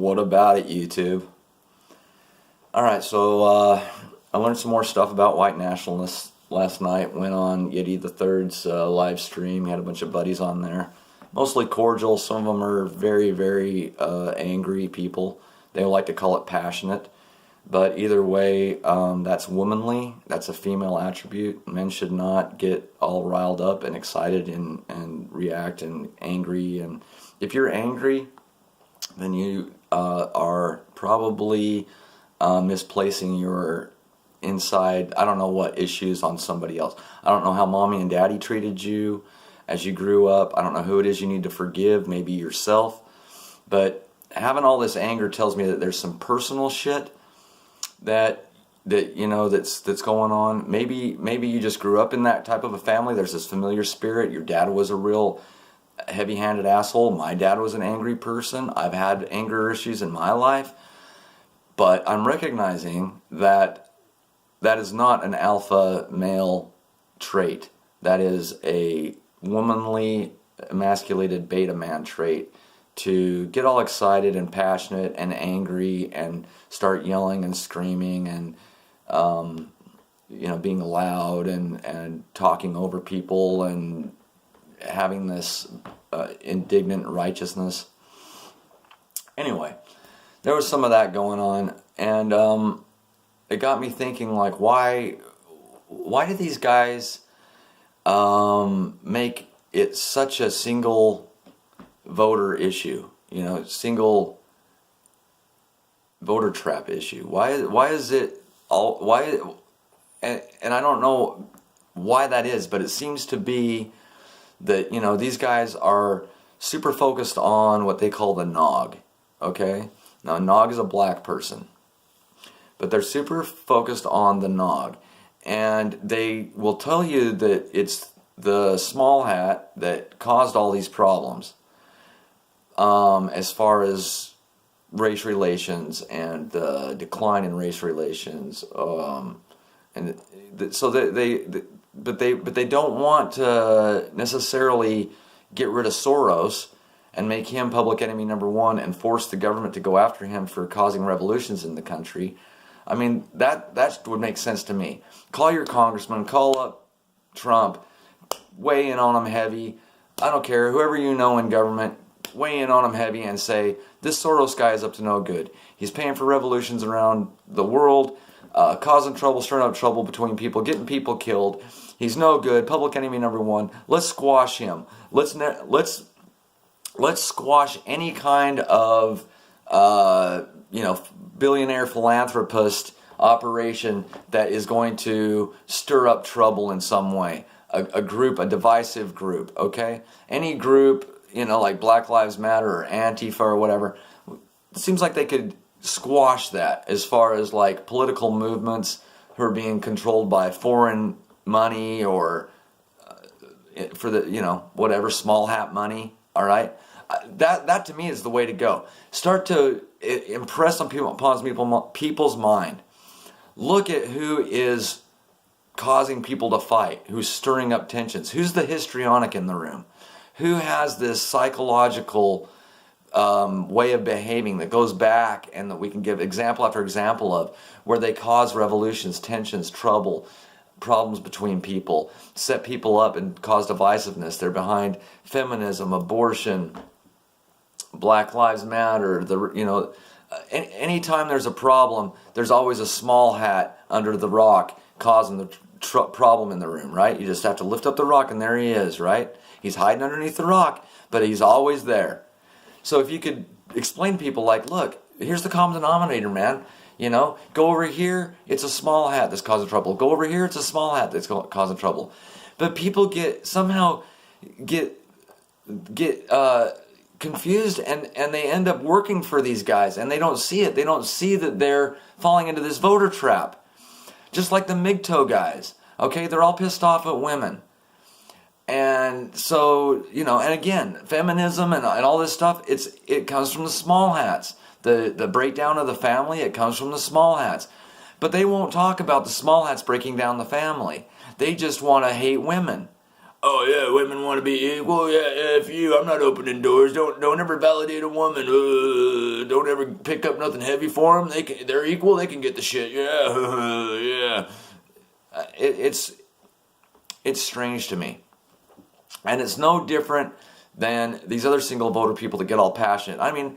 What about it, YouTube? Alright, so I learned some more stuff about white nationalists last night. Went on Yeti the Third's live stream. He had a bunch of buddies on there. Mostly cordial. Some of them are very, very angry people. They like to call it passionate. But either way, that's womanly. That's a female attribute. Men should not get all riled up and excited and react and angry. And if you're angry, then you are probably misplacing your inside, I don't know what issues on somebody else. I don't know how mommy and daddy treated you as you grew up. I don't know who it is you need to forgive, maybe yourself. But having all this anger tells me that there's some personal shit that you know that's going on. Maybe you just grew up in that type of a family. There's this familiar spirit. Your dad was a real heavy-handed asshole. My dad was an angry person. I've had anger issues in my life. But I'm recognizing that is not an alpha male trait. That is a womanly, emasculated beta man trait, to get all excited and passionate and angry and start yelling and screaming and being loud and talking over people and having this indignant righteousness. Anyway, there was some of that going on, and it got me thinking, like, why do these guys make it such a single voter issue, single voter trap issue? Why is it all, and I don't know why that is, but it seems to be that, these guys are super focused on what they call the nog, okay? Now, a nog is a black person, but they're super focused on the nog, and they will tell you that it's the small hat that caused all these problems. As far as race relations and the decline in race relations, but they don't want to necessarily get rid of Soros and make him public enemy number one and force the government to go after him for causing revolutions in the country. I mean, that would make sense to me. Call your congressman, call up Trump, weigh in on him heavy. I don't care, whoever you know in government, weigh in on him heavy and say, this Soros guy is up to no good. He's paying for revolutions around the world, causing trouble, stirring up trouble between people, getting people killed. He's no good. Public enemy number one. Let's squash him. Let's squash any kind of billionaire philanthropist operation that is going to stir up trouble in some way. A group, a divisive group. Okay, any group, like Black Lives Matter or Antifa or whatever, it seems like they could squash that as far as like political movements who are being controlled by foreign money or for the, whatever, small hat money, all right? That to me is the way to go. Start to impress on people's mind. Look at who is causing people to fight, who's stirring up tensions, who's the histrionic in the room, who has this psychological way of behaving that goes back and that we can give example after example of, where they cause revolutions, tensions, trouble, problems between people, set people up and cause divisiveness. They're behind feminism, abortion, Black Lives Matter. Anytime there's a problem, there's always a small hat under the rock causing the problem in the room, right? You just have to lift up the rock and there he is, right? He's hiding underneath the rock, but he's always there. So if you could explain to people, like, look, here's the common denominator, man. Go over here, it's a small hat that's causing trouble. Go over here, it's a small hat that's causing trouble. But people somehow get confused and they end up working for these guys and they don't see it. They don't see that they're falling into this voter trap. Just like the MGTOW guys, okay? They're all pissed off at women. And so, and again, feminism and all this stuff, it comes from the small hats. The breakdown of the family, it comes from the small hats. But they won't talk about the small hats breaking down the family. They just want to hate women. oh yeah, women want to be equal. Yeah, if you, I'm not opening doors. Don't ever validate a woman. Don't ever pick up nothing heavy for them. They're equal. They can get the shit. Yeah, yeah. It's strange to me, and it's no different than these other single voter people that get all passionate. I mean,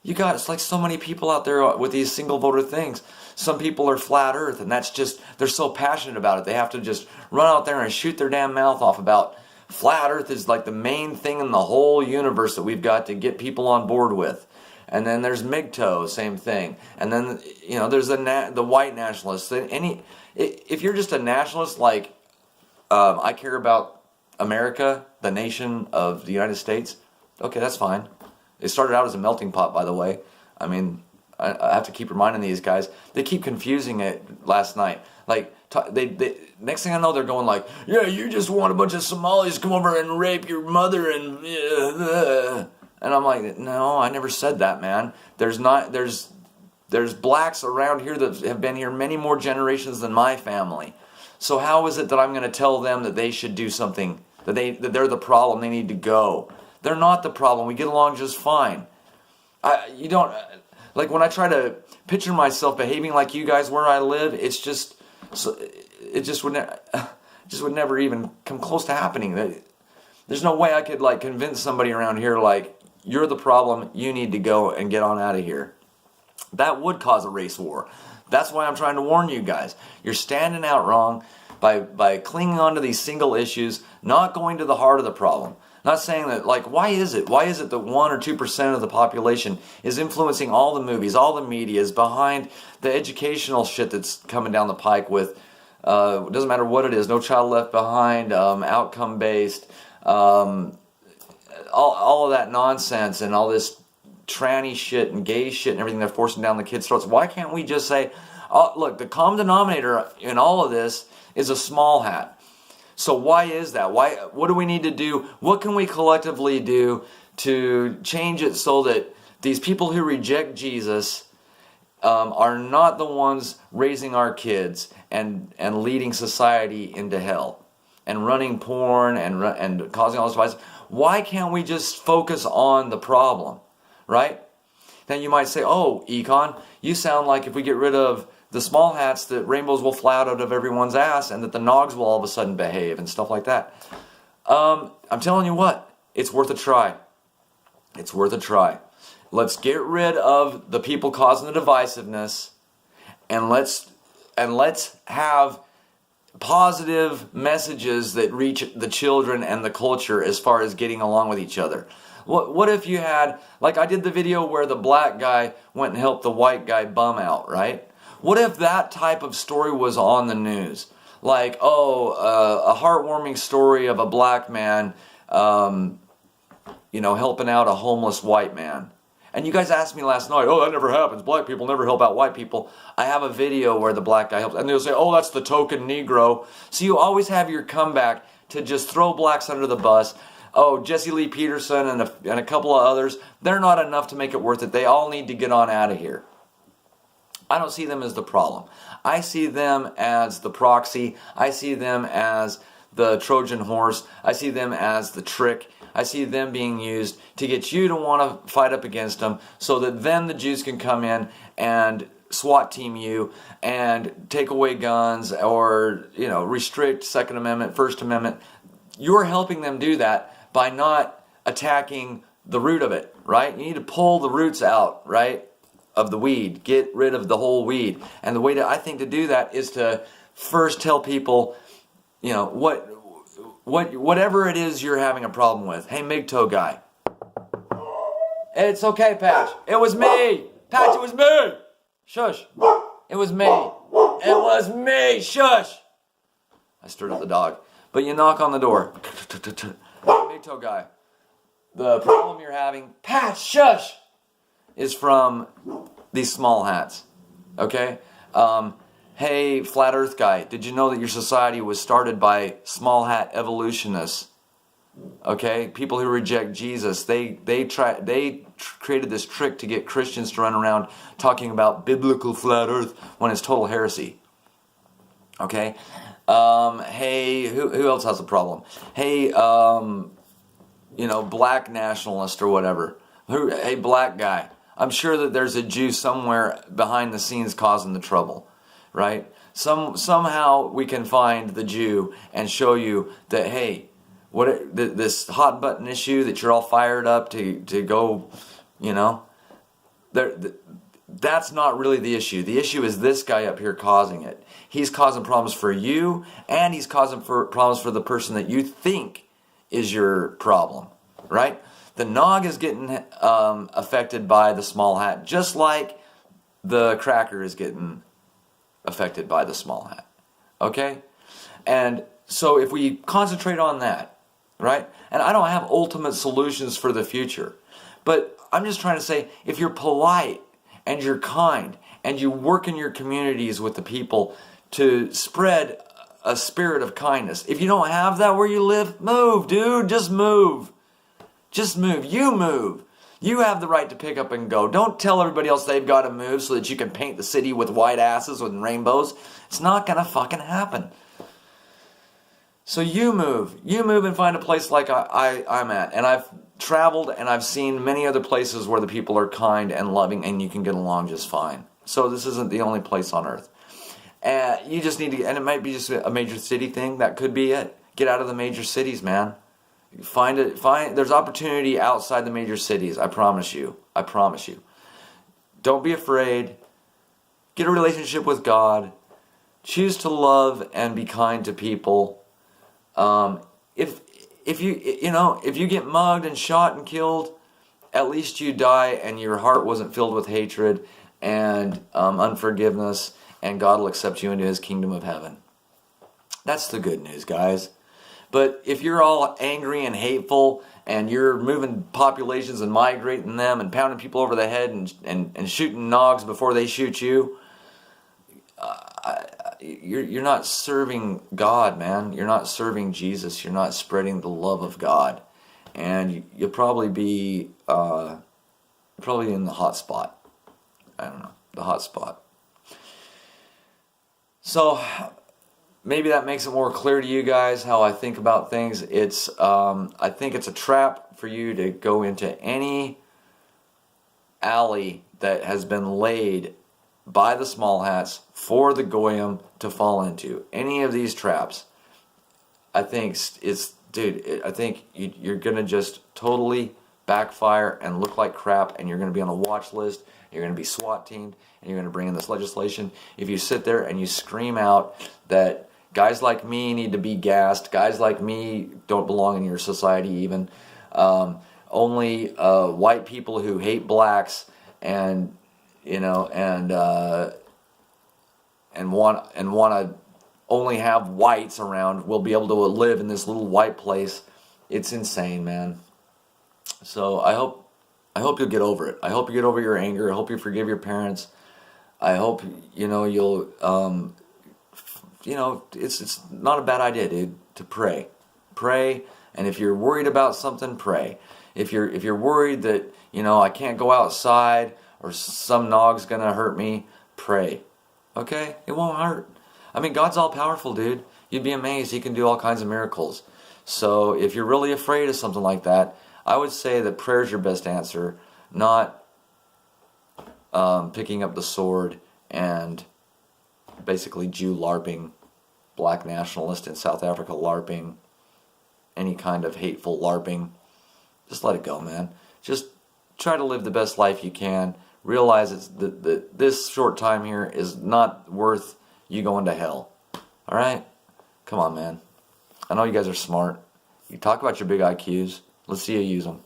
it's like so many people out there with these single voter things. Some people are flat earth, and that's just, they're so passionate about it. They have to just run out there and shoot their damn mouth off about flat earth is like the main thing in the whole universe that we've got to get people on board with. And then there's MGTOW, same thing. And then, there's the white nationalists. If you're just a nationalist, like, I care about America, the nation of the United States, okay, that's fine. It started out as a melting pot, by the way. I mean, I have to keep reminding these guys. They keep confusing it last night. Like, they next thing I know, they're going like, yeah, you just want a bunch of Somalis to come over and rape your mother and I'm like, no, I never said that, man. There's blacks around here that have been here many more generations than my family. So how is it that I'm going to tell them that they should do something, that they're the problem, they need to go? They're not the problem. We get along just fine. Like when I try to picture myself behaving like you guys where I live, it just would never even come close to happening. There's no way I could like convince somebody around here like, you're the problem, you need to go and get on out of here. That would cause a race war. That's why I'm trying to warn you guys. You're standing out wrong by clinging on to these single issues, not going to the heart of the problem. Not saying that, like, why is it that 1 or 2% of the population is influencing all the movies, all the media, is behind the educational shit that's coming down the pike with, doesn't matter what it is, No Child Left Behind, outcome-based, all of that nonsense and all this tranny shit and gay shit and everything they're forcing down the kids' throats. Why can't we just say, oh, look, the common denominator in all of this is a small hat. So why is that? What do we need to do? What can we collectively do to change it so that these people who reject Jesus are not the ones raising our kids and leading society into hell and running porn and causing all this violence? Why can't we just focus on the problem, right? Then you might say, oh, Econ, you sound like if we get rid of the small hats, that rainbows will fly out of everyone's ass and that the Nogs will all of a sudden behave and stuff like that. I'm telling you what, it's worth a try. It's worth a try. Let's get rid of the people causing the divisiveness and let's have positive messages that reach the children and the culture as far as getting along with each other. What if you had, like I did the video where the black guy went and helped the white guy bum out, right? What if that type of story was on the news? Like, a heartwarming story of a black man, helping out a homeless white man. And you guys asked me last night, oh, that never happens. Black people never help out white people. I have a video where the black guy helps, and they'll say, oh, that's the token Negro. So you always have your comeback to just throw blacks under the bus. Oh, Jesse Lee Peterson and a couple of others, they're not enough to make it worth it. They all need to get on out of here. I don't see them as the problem. I see them as the proxy. I see them as the Trojan horse. I see them as the trick. I see them being used to get you to want to fight up against them so that then the Jews can come in and SWAT team you and take away guns or, restrict Second Amendment, First Amendment. You're helping them do that by not attacking the root of it, right? You need to pull the roots out, right, of the weed. Get rid of the whole weed. And the way that I think to do that is to first tell people, whatever it is you're having a problem with. Hey, MGTOW guy. It's okay, Patch. It was me. Patch, it was me. Shush. It was me. It was me. Shush. I stirred up the dog. But you knock on the door. MGTOW guy. The problem you're having, Patch, shush, is from these small hats. Okay? Hey, flat earth guy, did you know that your society was started by small hat evolutionists? Okay? People who reject Jesus. They created this trick to get Christians to run around talking about biblical flat earth when it's total heresy. Okay? Hey, who else has a problem? Hey, black nationalist or whatever. Hey, black guy. I'm sure that there's a Jew somewhere behind the scenes causing the trouble, right? Somehow we can find the Jew and show you that, hey, this hot button issue that you're all fired up to go, you know, there. That's not really the issue. The issue is this guy up here causing it. He's causing problems for you, and he's causing problems for the person that you think is your problem, right? The nog is getting affected by the small hat, just like the cracker is getting affected by the small hat, okay? And so if we concentrate on that, right? And I don't have ultimate solutions for the future, but I'm just trying to say, if you're polite and you're kind and you work in your communities with the people to spread a spirit of kindness. If you don't have that where you live, move, dude. Just move. Just move. You move. You have the right to pick up and go. Don't tell everybody else they've got to move so that you can paint the city with white asses with rainbows. It's not going to fucking happen. So you move. You move and find a place like I'm at. And I've traveled and I've seen many other places where the people are kind and loving and you can get along just fine. So this isn't the only place on earth. And you just need to, and it might be just a major city thing. That could be it. Get out of the major cities, man. There's opportunity outside the major cities. I promise you. I promise you. Don't be afraid. Get a relationship with God. Choose to love and be kind to people. If you get mugged and shot and killed, at least you die and your heart wasn't filled with hatred and unforgiveness, and God will accept you into His kingdom of heaven. That's the good news, guys. But if you're all angry and hateful and you're moving populations and migrating them and pounding people over the head and shooting nogs before they shoot you, you're not serving God, man. You're not serving Jesus. You're not spreading the love of God. And you'll probably be in the hot spot. I don't know, the hot spot. So maybe that makes it more clear to you guys how I think about things. I think it's a trap for you to go into any alley that has been laid by the small hats for the goyim to fall into. Any of these traps, I think I think you're gonna just totally backfire and look like crap, and you're gonna be on a watch list. You're gonna be SWAT teamed, and you're gonna bring in this legislation. If you sit there and you scream out that guys like me need to be gassed, guys like me don't belong in your society even, only white people who hate blacks and want to only have whites around will be able to live in this little white place. It's insane, man. So I hope you'll get over it. I hope you get over your anger. I hope you forgive your parents. I hope you'll it's not a bad idea, dude, to pray. Pray, and if you're worried about something, pray. If you're worried that I can't go outside or some nog's gonna hurt me, pray. Okay? It won't hurt. I mean, God's all powerful, dude. You'd be amazed. He can do all kinds of miracles. So if you're really afraid of something like that, I would say that prayer's your best answer, not picking up the sword and basically Jew LARPing, black nationalist in South Africa LARPing, any kind of hateful LARPing. Just let it go, man. Just try to live the best life you can. Realize that this short time here is not worth you going to hell. All right? Come on, man. I know you guys are smart. You talk about your big IQs. Let's see you use them.